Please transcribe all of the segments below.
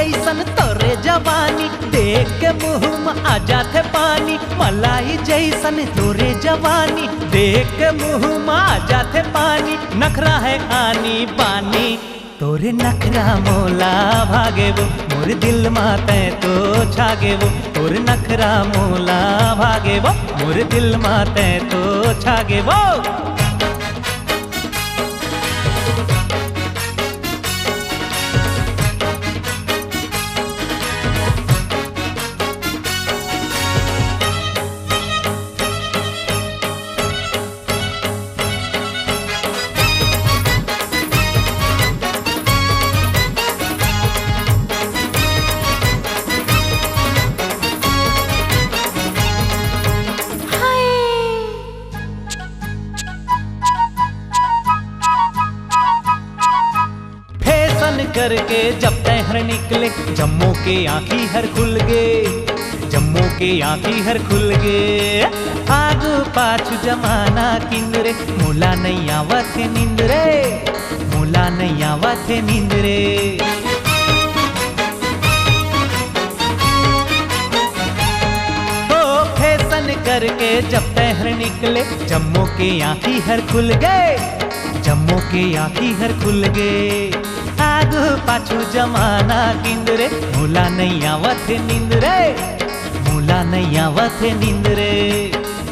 जैसन तोरे जवानी, देख के मुँह में आ जाते पानी। मलाई जैसन तोरे जवानी, देख के मुँह में आ जाते पानी। नखरा है आनी बानी, तोरे नखरा मोला भागे वो, मोर दिल माते तो छागे वो। तोरे नखरा मोला भागे वो, मोर दिल माते तो छागे वो। करके जब तहर निकले, जम्मू के आँखी हर खुल गे, जम्मू के आँखी हर खुल गे। आगू पाछू जमाना किंदरे, मोला नहीं आवत नींद रे, मोला नहीं आवत नींद रे। ओ फैशन करके जब तहर निकले, जम्मू के आँखी हर खुल गए, जम्मू के आँखी हर खुल गए। आगू पाछू जमाना किंदरे, मोला नहीं आवत नींद रे, मोला नहीं आवत नींद रे।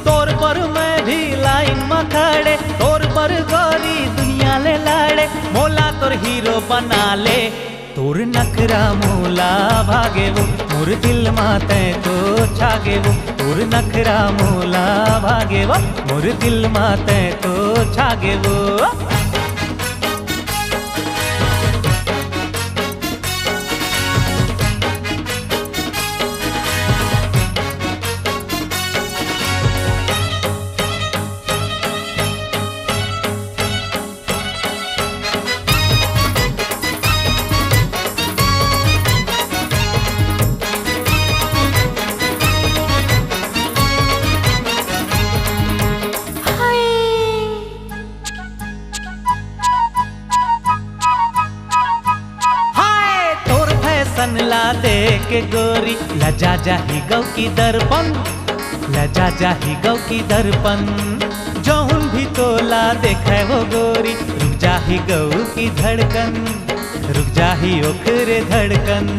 तोर पर मैं भी लाइन में खड़े, तोर पर गोरी दुनिया ले लाड़े। मोला तोर हीरो बना ले, तोर नखरा मोला भागे वो, मोर दिल माते तो छागे वो। तोर नखरा मोला भागे वो, मोर दिल माते तो छागे वो। ला दे के गोरी, लजा जाही गौ की दर्पण, लजा जाही गौ की दर्पण। जौन भी तोला देखे वो गोरी, रुक जाही गौ की धड़कन, रुक जाही ओखरे धड़कन।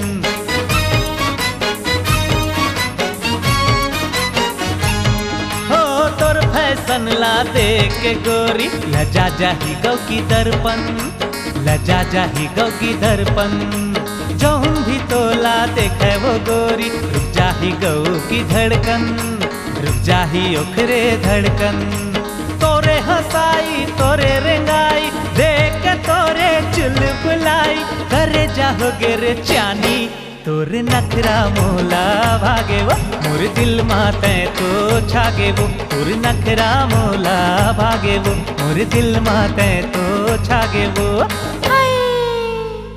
हो तोर फैशन ला दे के गोरी, लजा जाही गौ की दर्पण, लजा जाही गौ की दर्पण। जौन भी तोला देखे वो गोरी, रुक जाही गौ की धड़कन, रुक जाही ओखरे धड़कन। तोरे हंसाई तोरे रेंगाई, देख के तोरे चुल बुलाई। करे जाहोगे रे चानी, तोरे नखरा मोला भागे वो, मोर दिल माते तो छागे वो। तोरे नखरा मोला भागे वो, मोर दिल माते तो छागे वो।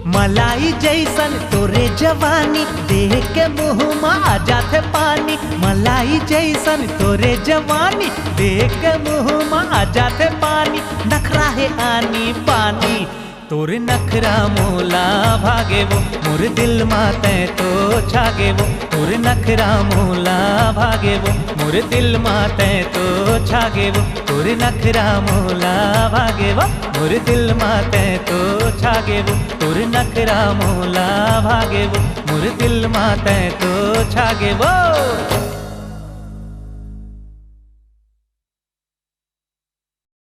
मलाई जैसन तोरे जवानी, देख के मुँह में आ जाते पानी। मलाई जैसन तोरे जवानी, देख के मुँह में आ जाते पानी। नखरा है आनी पानी, तोरे नखरा मोला भागे वो, मोर दिल माते तो छागे वो। तोरे नखरा मोला भागे वो, मोर दिल माते तो छागे वो। तोरे नखरा मोला भागे वो, मोर दिल माते तो छागे वो। तोरे नखरा मोला भागे वो, मोर दिल माते तो छागे वो।